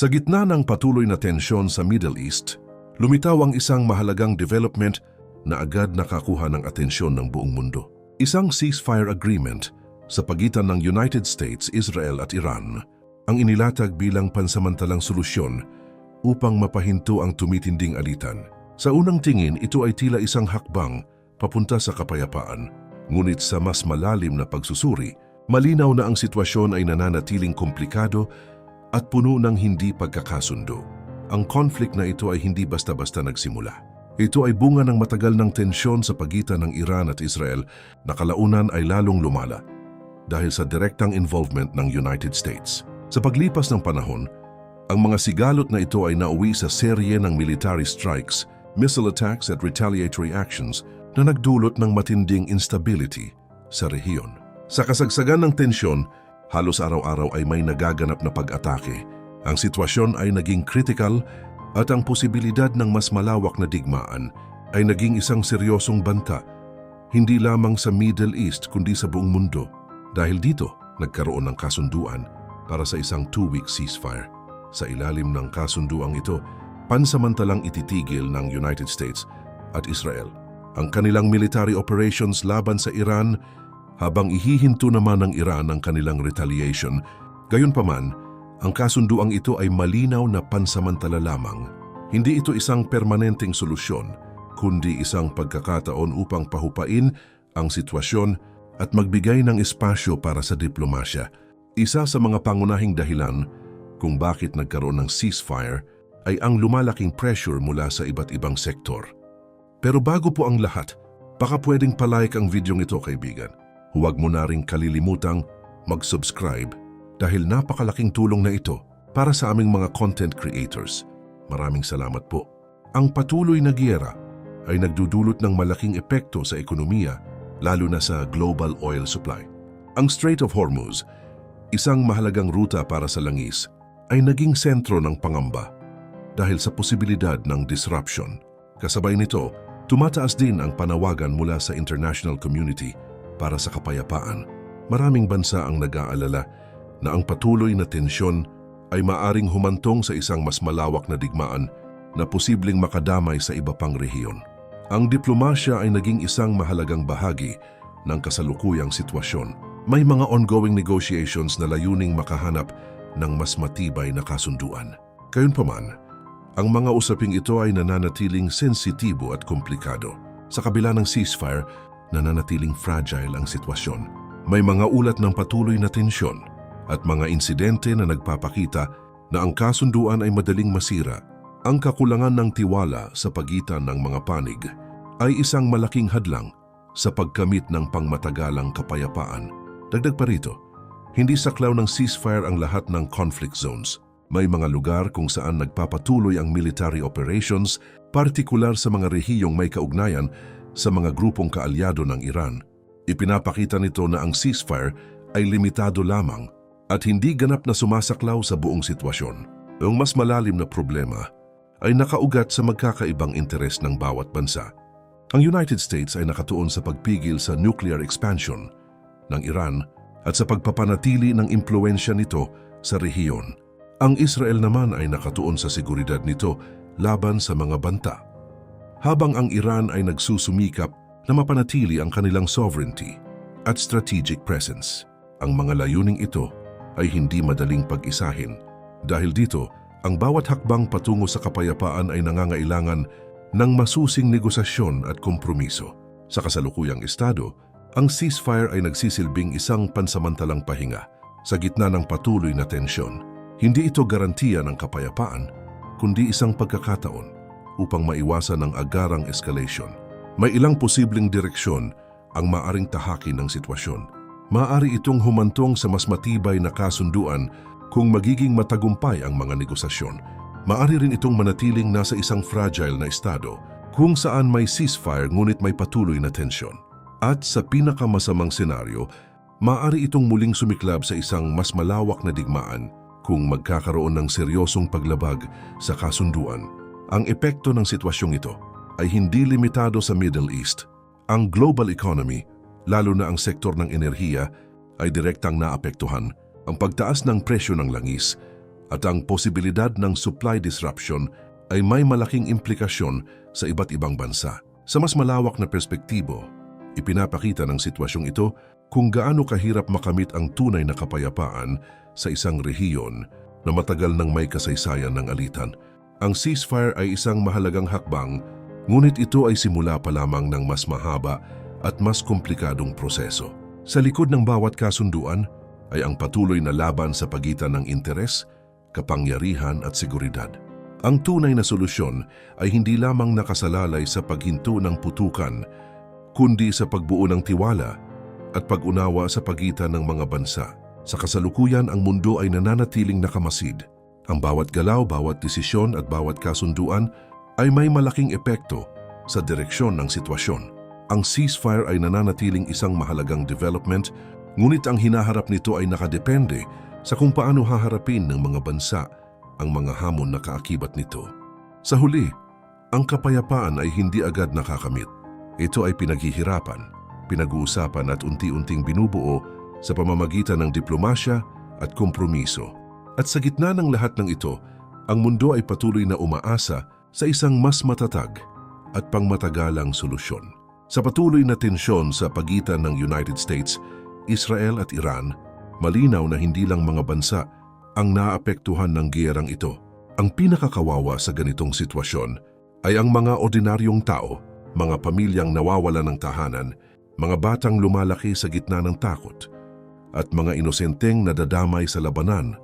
Sa gitna ng patuloy na tensyon sa Middle East, lumitaw ang isang mahalagang development na agad nakakuha ng atensyon ng buong mundo. Isang ceasefire agreement sa pagitan ng United States, Israel at Iran ang inilatag bilang pansamantalang solusyon upang mapahinto ang tumitinding alitan. Sa unang tingin, ito ay tila isang hakbang papunta sa kapayapaan. Ngunit sa mas malalim na pagsusuri, malinaw na ang sitwasyon ay nananatiling komplikado at puno ng hindi pagkakasundo. Ang conflict na ito ay hindi basta-basta nagsimula. Ito ay bunga ng matagal ng tensyon sa pagitan ng Iran at Israel na kalaunan ay lalong lumala dahil sa direktang involvement ng United States. Sa paglipas ng panahon, ang mga sigalot na ito ay nauwi sa serye ng military strikes, missile attacks at retaliatory actions na nagdulot ng matinding instability sa rehiyon. Sa kasagsagan ng tensyon, halos araw-araw ay may nagaganap na pag-atake. Ang sitwasyon ay naging critical at ang posibilidad ng mas malawak na digmaan ay naging isang seryosong banta, hindi lamang sa Middle East kundi sa buong mundo. Dahil dito, nagkaroon ng kasunduan para sa isang 2-week ceasefire. Sa ilalim ng kasunduang ito, pansamantalang ititigil ng United States at Israel ang kanilang military operations laban sa Iran habang ihihinto naman ng Iran ang kanilang retaliation. Gayunpaman, ang kasunduang ito ay malinaw na pansamantala lamang. Hindi ito isang permanenteng solusyon, kundi isang pagkakataon upang pahupain ang sitwasyon at magbigay ng espasyo para sa diplomasya. Isa sa mga pangunahing dahilan kung bakit nagkaroon ng ceasefire ay ang lumalaking pressure mula sa iba't ibang sektor. Pero bago po ang lahat, baka pwedeng palike ang video nito, kaibigan. Huwag mo na ring kalilimutang mag-subscribe dahil napakalaking tulong na ito para sa aming mga content creators. Maraming salamat po. Ang patuloy na giyera ay nagdudulot ng malaking epekto sa ekonomiya, lalo na sa global oil supply. Ang Strait of Hormuz, isang mahalagang ruta para sa langis, ay naging sentro ng pangamba dahil sa posibilidad ng disruption. Kasabay nito, tumataas din ang panawagan mula sa international community para sa kapayapaan. Maraming bansa ang nag-aalala na ang patuloy na tensyon ay maaring humantong sa isang mas malawak na digmaan na posibleng makadamay sa iba pang rehiyon. Ang diplomasya ay naging isang mahalagang bahagi ng kasalukuyang sitwasyon. May mga ongoing negotiations na layuning makahanap ng mas matibay na kasunduan. Gayunpaman, ang mga usaping ito ay nananatiling sensitibo at komplikado. Sa kabila ng ceasefire, nananatiling fragile ang sitwasyon. May mga ulat ng patuloy na tensyon at mga insidente na nagpapakita na ang kasunduan ay madaling masira. Ang kakulangan ng tiwala sa pagitan ng mga panig ay isang malaking hadlang sa pagkamit ng pangmatagalang kapayapaan. Dagdag pa rito, hindi saklaw ng ceasefire ang lahat ng conflict zones. May mga lugar kung saan nagpapatuloy ang military operations, partikular sa mga rehiyong may kaugnayan sa mga grupong kaalyado ng Iran. Ipinapakita nito na ang ceasefire ay limitado lamang at hindi ganap na sumasaklaw sa buong sitwasyon. Ang mas malalim na problema ay nakaugat sa magkakaibang interes ng bawat bansa. Ang United States ay nakatuon sa pagpigil sa nuclear expansion ng Iran at sa pagpapanatili ng impluensya nito sa rehiyon. Ang Israel naman ay nakatuon sa seguridad nito laban sa mga banta, habang ang Iran ay nagsusumikap na mapanatili ang kanilang sovereignty at strategic presence. Ang mga layuning ito ay hindi madaling pag-isahin. Dahil dito, ang bawat hakbang patungo sa kapayapaan ay nangangailangan ng masusing negosasyon at kompromiso. Sa kasalukuyang estado, ang ceasefire ay nagsisilbing isang pansamantalang pahinga sa gitna ng patuloy na tensyon. Hindi ito garantiya ng kapayapaan, kundi isang pagkakataon upang maiwasan ang agarang escalation. May ilang posibleng direksyon ang maaring tahakin ng sitwasyon. Maaari itong humantong sa mas matibay na kasunduan kung magiging matagumpay ang mga negosasyon. Maaari rin itong manatiling nasa isang fragile na estado kung saan may ceasefire ngunit may patuloy na tensyon. At sa pinakamasamang senaryo, maaari itong muling sumiklab sa isang mas malawak na digmaan kung magkakaroon ng seryosong paglabag sa kasunduan. Ang epekto ng sitwasyong ito ay hindi limitado sa Middle East. Ang global economy, lalo na ang sektor ng enerhiya, ay direktang naapektuhan. Ang pagtaas ng presyo ng langis at ang posibilidad ng supply disruption ay may malaking implikasyon sa iba't ibang bansa. Sa mas malawak na perspektibo, ipinapakita ng sitwasyong ito kung gaano kahirap makamit ang tunay na kapayapaan sa isang rehiyon na matagal nang may kasaysayan ng alitan. Ang ceasefire ay isang mahalagang hakbang, ngunit ito ay simula pa lamang ng mas mahaba at mas komplikadong proseso. Sa likod ng bawat kasunduan ay ang patuloy na laban sa pagitan ng interes, kapangyarihan at seguridad. Ang tunay na solusyon ay hindi lamang nakasalalay sa paghinto ng putukan, kundi sa pagbuo ng tiwala at pag-unawa sa pagitan ng mga bansa. Sa kasalukuyan, ang mundo ay nananatiling nakamasid. Ang bawat galaw, bawat desisyon at bawat kasunduan ay may malaking epekto sa direksyon ng sitwasyon. Ang ceasefire ay nananatiling isang mahalagang development, ngunit ang hinaharap nito ay nakadepende sa kung paano haharapin ng mga bansa ang mga hamon na kaakibat nito. Sa huli, ang kapayapaan ay hindi agad nakakamit. Ito ay pinaghihirapan, pinag-uusapan at unti-unting binubuo sa pamamagitan ng diplomasya at kompromiso. At sa gitna ng lahat ng ito, ang mundo ay patuloy na umaasa sa isang mas matatag at pangmatagalang solusyon. Sa patuloy na tensyon sa pagitan ng United States, Israel at Iran, malinaw na hindi lang mga bansa ang naapektuhan ng giyerang ito. Ang pinakakawawa sa ganitong sitwasyon ay ang mga ordinaryong tao, mga pamilyang nawawala ng tahanan, mga batang lumalaki sa gitna ng takot, at mga inosenteng nadadamay sa labanan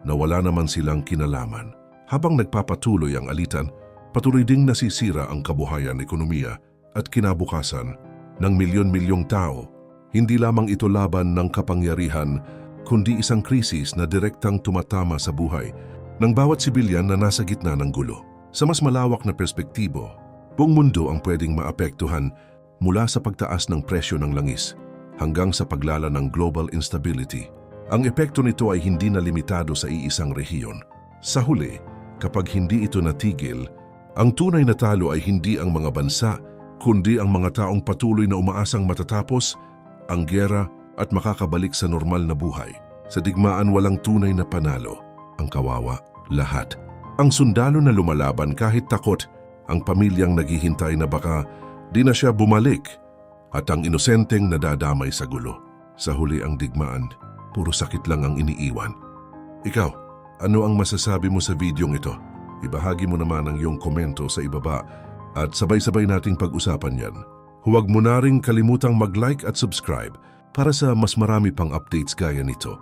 na wala naman silang kinalaman. Habang nagpapatuloy ang alitan, patuloy ding nasisira ang kabuhayan, ekonomiya at kinabukasan ng milyon-milyong tao. Hindi lamang ito laban ng kapangyarihan, kundi isang krisis na direktang tumatama sa buhay ng bawat sibilyan na nasa gitna ng gulo. Sa mas malawak na perspektibo, buong mundo ang pwedeng maapektuhan mula sa pagtaas ng presyo ng langis hanggang sa paglala ng global instability. Ang epekto nito ay hindi na limitado sa iisang rehiyon. Sa huli, kapag hindi ito natigil, ang tunay na talo ay hindi ang mga bansa, kundi ang mga taong patuloy na umaasang matatapos ang giyera at makakabalik sa normal na buhay. Sa digmaan, walang tunay na panalo. Ang kawawa, lahat. Ang sundalo na lumalaban kahit takot, ang pamilyang naghihintay na baka di na siya bumalik, at ang inosenteng nadadamay sa gulo. Sa huli, ang digmaan, puro sakit lang ang iniiwan. Ikaw, ano ang masasabi mo sa videong ito? Ibahagi mo naman ang iyong komento sa ibaba at sabay-sabay nating pag-usapan yan. Huwag mo na ring kalimutang mag-like at subscribe para sa mas marami pang updates gaya nito.